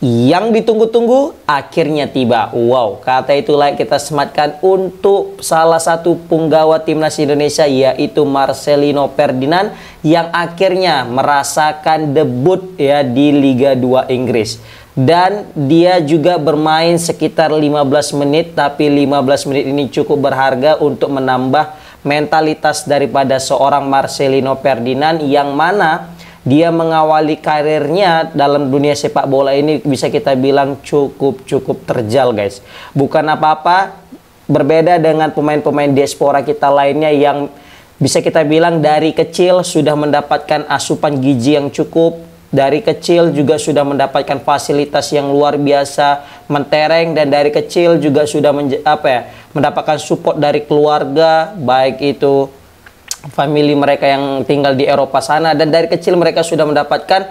Yang ditunggu-tunggu akhirnya tiba. Wow, kata itulah kita sematkan untuk salah satu punggawa timnas Indonesia, yaitu Marcelino Ferdinand, yang akhirnya merasakan debut ya di Liga 2 Inggris. Dan dia juga bermain sekitar 15 menit, tapi 15 menit ini cukup berharga untuk menambah mentalitas daripada seorang Marcelino Ferdinand, yang mana dia mengawali karirnya dalam dunia sepak bola ini bisa kita bilang cukup terjal, guys. Bukan apa-apa, berbeda dengan pemain-pemain diaspora kita lainnya yang bisa kita bilang dari kecil sudah mendapatkan asupan gizi yang cukup, dari kecil juga sudah mendapatkan fasilitas yang luar biasa, mentereng, dan dari kecil juga sudah mendapatkan support dari keluarga, baik itu family mereka yang tinggal di Eropa sana, dan dari kecil mereka sudah mendapatkan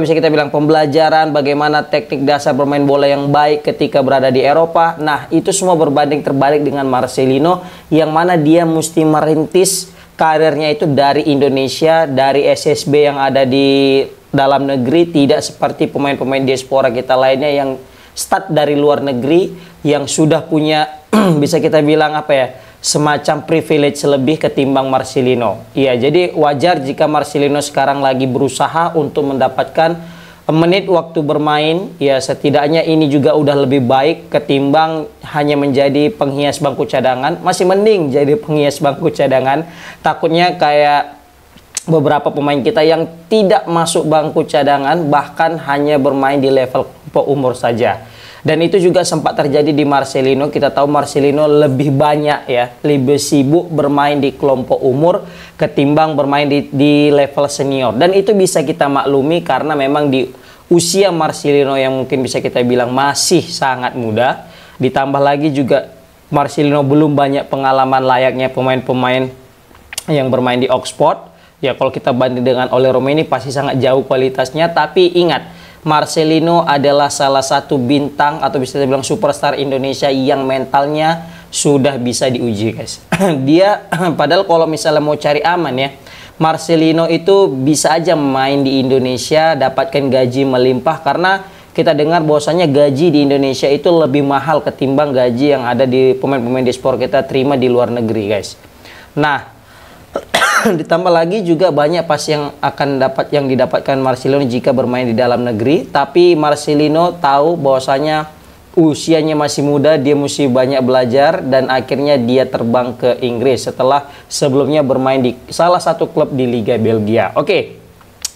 bisa kita bilang pembelajaran bagaimana teknik dasar bermain bola yang baik ketika berada di Eropa. Nah, itu semua berbanding terbalik dengan Marcelino, yang mana dia mesti merintis karirnya itu dari Indonesia, dari SSB yang ada di dalam negeri, tidak seperti pemain-pemain diaspora kita lainnya yang start dari luar negeri, yang sudah punya bisa kita bilang semacam privilege lebih ketimbang Marcelino. Iya, jadi wajar jika Marcelino sekarang lagi berusaha untuk mendapatkan menit waktu bermain. Ya, setidaknya ini juga udah lebih baik ketimbang hanya menjadi penghias bangku cadangan. Masih mending jadi penghias bangku cadangan. Takutnya kayak beberapa pemain kita yang tidak masuk bangku cadangan, bahkan hanya bermain di level umur saja. Dan itu juga sempat terjadi di Marcelino. Kita tahu Marcelino lebih banyak ya, lebih sibuk bermain di kelompok umur ketimbang bermain di level senior. Dan itu bisa kita maklumi karena memang di usia Marcelino yang mungkin bisa kita bilang masih sangat muda. Ditambah lagi juga Marcelino belum banyak pengalaman layaknya pemain-pemain yang bermain di Oxford. Ya, kalau kita banding dengan Ole Romeni pasti sangat jauh kualitasnya. Tapi ingat, Marcelino adalah salah satu bintang atau bisa dibilang superstar Indonesia yang mentalnya sudah bisa diuji, guys. Dia padahal kalau misalnya mau cari aman ya, Marcelino itu bisa aja main di Indonesia, dapatkan gaji melimpah, karena kita dengar bahwasanya gaji di Indonesia itu lebih mahal ketimbang gaji yang ada di pemain-pemain di sport kita terima di luar negeri, guys. Nah, ditambah lagi juga banyak pas yang didapatkan Marcelino jika bermain di dalam negeri. Tapi Marcelino tahu bahwasanya usianya masih muda, dia mesti banyak belajar, dan akhirnya dia terbang ke Inggris setelah sebelumnya bermain di salah satu klub di Liga Belgia. Oke,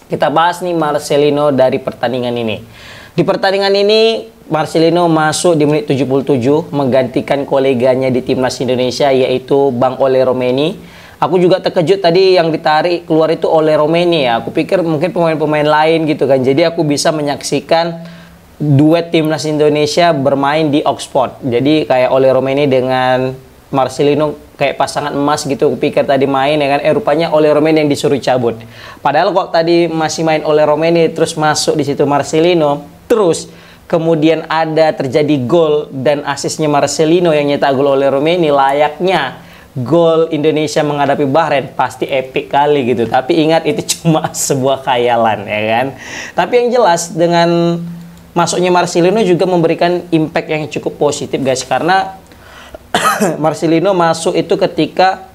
kita bahas nih Marcelino dari pertandingan ini. Di pertandingan ini Marcelino masuk di menit 77 menggantikan koleganya di timnas Indonesia, yaitu Bang Ole Romeni. Aku juga terkejut tadi yang ditarik keluar itu Ole Romeni ya. Aku pikir mungkin pemain-pemain lain gitu kan. Jadi aku bisa menyaksikan duet timnas Indonesia bermain di Oxford. Jadi kayak Ole Romeni dengan Marcelino kayak pasangan emas gitu. Aku pikir tadi main ya kan. Rupanya Ole Romeni yang disuruh cabut. Padahal kok tadi masih main Ole Romeni terus masuk di situ Marcelino. Terus kemudian ada terjadi gol dan asisnya Marcelino yang nyetak gol Ole Romeni, layaknya gol Indonesia menghadapi Bahrain, pasti epic kali gitu. Tapi ingat, itu cuma sebuah khayalan ya kan. Tapi yang jelas dengan masuknya Marcelino juga memberikan impact yang cukup positif, guys, karena Marcelino masuk itu ketika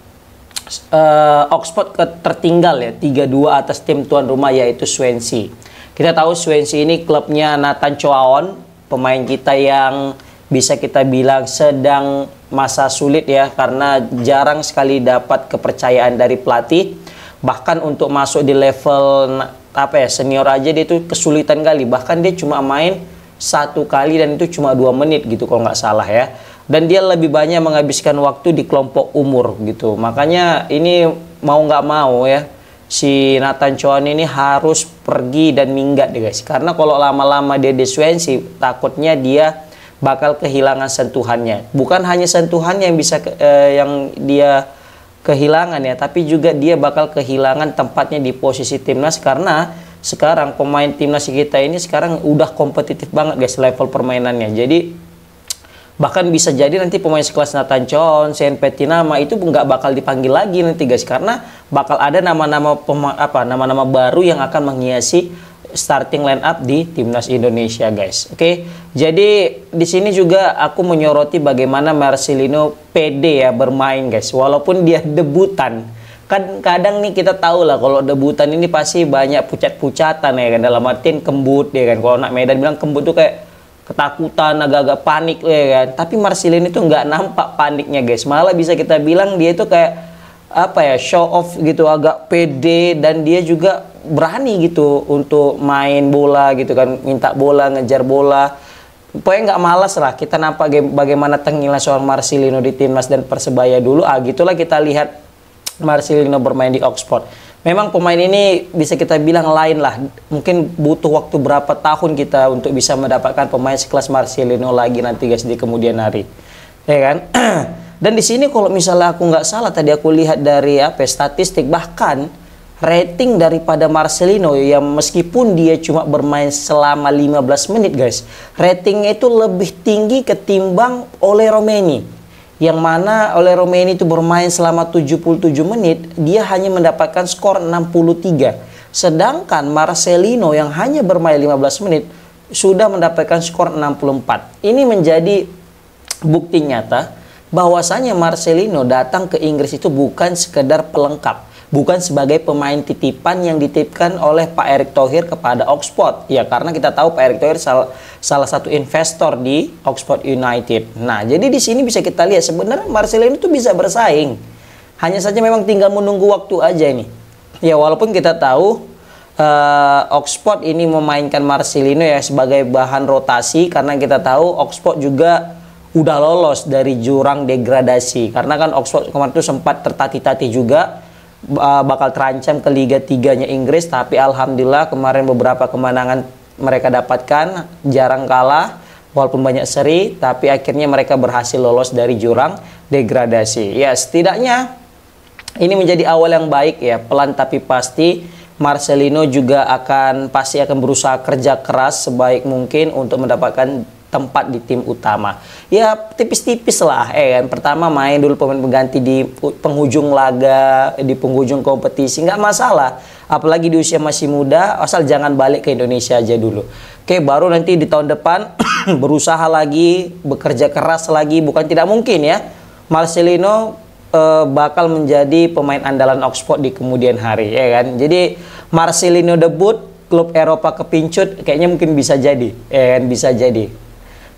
Oxford tertinggal ya 3-2 atas tim tuan rumah, yaitu Swansea. Kita tahu Swansea ini klubnya Nathan Choaon, pemain kita yang bisa kita bilang sedang masa sulit ya, karena jarang sekali dapat kepercayaan dari pelatih. Bahkan untuk masuk di level senior aja dia itu kesulitan kali. Bahkan dia cuma main 1 kali dan itu cuma 2 menit gitu kalau nggak salah ya. Dan dia lebih banyak menghabiskan waktu di kelompok umur gitu. Makanya ini mau nggak mau ya, si Nathan Choaon ini harus pergi dan minggat deh, guys. Karena kalau lama-lama dia di Swansea, takutnya dia bakal kehilangan sentuhannya. Bukan hanya sentuhannya yang bisa yang dia kehilangan ya, tapi juga dia bakal kehilangan tempatnya di posisi timnas, karena sekarang pemain timnas kita ini sekarang udah kompetitif banget, guys, level permainannya. Jadi bahkan bisa jadi nanti pemain sekelas Nathan Choaon, Sean Petinama itu nggak bakal dipanggil lagi nanti, guys, karena bakal ada nama-nama baru yang akan menghiasi starting line up di timnas Indonesia, guys. Oke, jadi di sini juga aku menyoroti bagaimana Marcelino pede ya bermain, guys, walaupun dia debutan. Kan kadang nih kita tahu lah kalau debutan ini pasti banyak pucat-pucatan ya kan, dalam artian kembut ya kan. Kalau anak Medan bilang kembut tuh kayak ketakutan, agak-agak panik ya kan. Tapi Marcelino itu nggak nampak paniknya, guys. Malah bisa kita bilang dia itu kayak apa ya, show off gitu, agak pede, dan dia juga berani gitu untuk main bola gitu kan, minta bola, ngejar bola. Pokoknya nggak malas lah. Kita nampak bagaimana tengilnya seorang Marcelino di timnas dan Persebaya dulu. Gitulah kita lihat Marcelino bermain di Oxford. Memang pemain ini bisa kita bilang lain lah. Mungkin butuh waktu berapa tahun kita untuk bisa mendapatkan pemain sekelas Marcelino lagi nanti, guys, di kemudian hari, ya kan? Dan di sini kalau misalnya aku nggak salah tadi aku lihat dari statistik, bahkan rating daripada Marcelino yang meskipun dia cuma bermain selama 15 menit, guys, ratingnya itu lebih tinggi ketimbang oleh Romeni. Yang mana oleh Romeni itu bermain selama 77 menit, dia hanya mendapatkan skor 63. Sedangkan Marcelino yang hanya bermain 15 menit sudah mendapatkan skor 64. Ini menjadi bukti nyata bahwasanya Marcelino datang ke Inggris itu bukan sekedar pelengkap, bukan sebagai pemain titipan yang dititipkan oleh Pak Erick Thohir kepada Oxford. Ya, karena kita tahu Pak Erick Thohir salah satu investor di Oxford United. Nah, jadi di sini bisa kita lihat sebenarnya Marcelino itu bisa bersaing. Hanya saja memang tinggal menunggu waktu aja ini. Ya, walaupun kita tahu Oxford ini memainkan Marcelino ya sebagai bahan rotasi, karena kita tahu Oxford juga udah lolos dari jurang degradasi. Karena kan Oxford kemarin itu sempat tertatih-tatih juga, bakal terancam ke Liga 3-nya Inggris, tapi alhamdulillah kemarin beberapa kemenangan mereka dapatkan, jarang kalah walaupun banyak seri, tapi akhirnya mereka berhasil lolos dari jurang degradasi. Ya, setidaknya ini menjadi awal yang baik ya, pelan tapi pasti. Marcelino juga pasti akan berusaha kerja keras sebaik mungkin untuk mendapatkan tempat di tim utama. Ya tipis-tipis lah kan. Pertama main dulu pemain pengganti di penghujung laga, di penghujung kompetisi, nggak masalah. Apalagi di usia masih muda, asal jangan balik ke Indonesia aja dulu. Oke, baru nanti di tahun depan berusaha lagi, bekerja keras lagi. Bukan tidak mungkin ya, Marcelino bakal menjadi pemain andalan Oxford di kemudian hari ya kan. Jadi Marcelino debut klub Eropa kepincut kayaknya mungkin bisa jadi, ya kan, bisa jadi.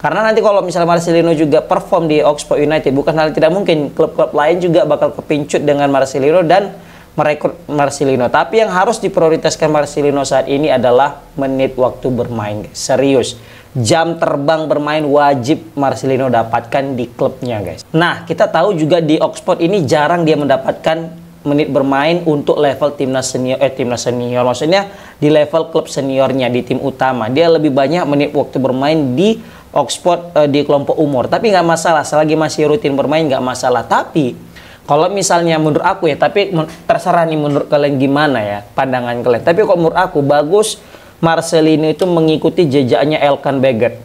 Karena nanti kalau misalnya Marcelino juga perform di Oxford United, bukan hal tidak mungkin klub-klub lain juga bakal kepincut dengan Marcelino dan merekrut Marcelino. Tapi yang harus diprioritaskan Marcelino saat ini adalah menit waktu bermain, guys. Serius. Jam terbang bermain wajib Marcelino dapatkan di klubnya, guys. Nah, kita tahu juga di Oxford ini jarang dia mendapatkan menit bermain untuk level timnas senior, maksudnya di level klub seniornya di tim utama. Dia lebih banyak menit waktu bermain di Oxford di kelompok umur. Tapi nggak masalah, selagi masih rutin bermain nggak masalah. Tapi kalau misalnya menurut aku ya, tapi terserah nih menurut kalian gimana ya pandangan kalian. Tapi kalau menurut aku bagus Marcelino itu mengikuti jejaknya Elkan Baggett.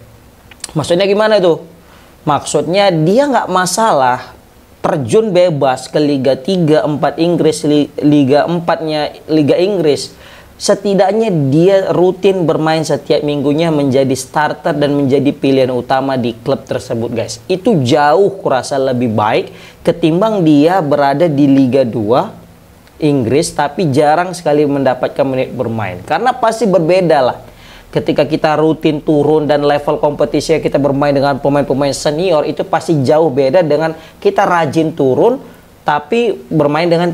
Maksudnya gimana itu? Maksudnya dia nggak masalah terjun bebas ke Liga 3, 4 Inggris, Liga 4-nya Liga Inggris. Setidaknya dia rutin bermain setiap minggunya menjadi starter dan menjadi pilihan utama di klub tersebut, guys. Itu jauh kurasa lebih baik ketimbang dia berada di Liga 2 Inggris tapi jarang sekali mendapatkan menit bermain. Karena pasti berbeda lah ketika kita rutin turun dan level kompetisi kita bermain dengan pemain-pemain senior, itu pasti jauh beda dengan kita rajin turun tapi bermain dengan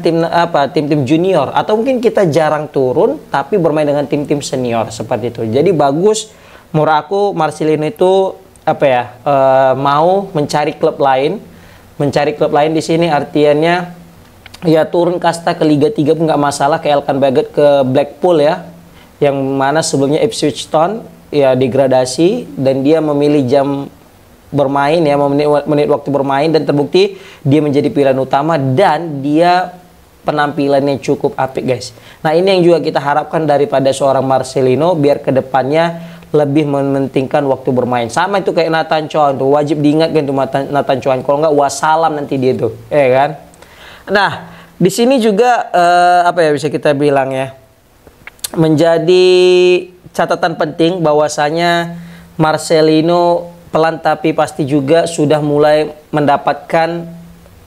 tim-tim junior, atau mungkin kita jarang turun tapi bermain dengan tim-tim senior seperti itu. Jadi bagus menurut aku Marcelino itu mau mencari klub lain, di sini artiannya ya turun kasta ke Liga 3 pun nggak masalah, ke Elkan Baggett ke Blackpool ya, yang mana sebelumnya Ipswich Town ya degradasi, dan dia memilih jam bermain ya, menit waktu bermain, dan terbukti dia menjadi pilihan utama dan dia penampilannya cukup apik, guys. Nah, ini yang juga kita harapkan daripada seorang Marcelino, biar kedepannya lebih mementingkan waktu bermain. Sama itu kayak Nathan Choan tuh, wajib diingatkan tuh Nathan Choan, kalau nggak wassalam nanti dia tuh, ya kan. Nah, di sini juga bisa kita bilang ya, menjadi catatan penting bahwasanya Marcelino pelan tapi pasti juga sudah mulai mendapatkan,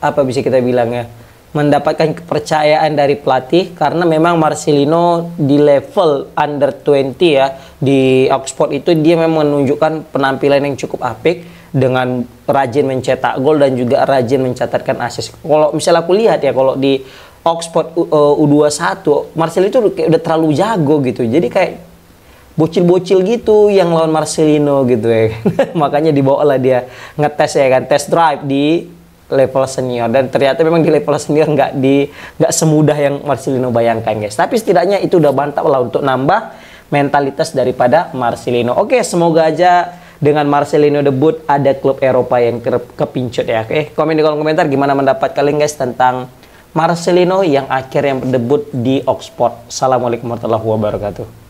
apa bisa kita bilang ya, mendapatkan kepercayaan dari pelatih, karena memang Marcelino di level under 20 ya di Oxford itu dia memang menunjukkan penampilan yang cukup apik dengan rajin mencetak gol dan juga rajin mencatatkan assist. Kalau misalnya aku lihat ya, kalau di Oxford U21 Marcelino itu kayak udah terlalu jago gitu, jadi kayak bocil-bocil gitu yang lawan Marcelino gitu ya. Makanya dibawa lah dia ngetes ya kan, test drive di level senior, dan ternyata memang di level senior nggak semudah yang Marcelino bayangkan guys. Tapi setidaknya itu udah mantap lah untuk nambah mentalitas daripada Marcelino. Oke, semoga aja dengan Marcelino debut ada klub Eropa yang kepincut ya. Oke, komen di kolom komentar gimana pendapat kalian guys tentang Marcelino yang akhirnya debut di Oxford. Assalamualaikum warahmatullahi wabarakatuh.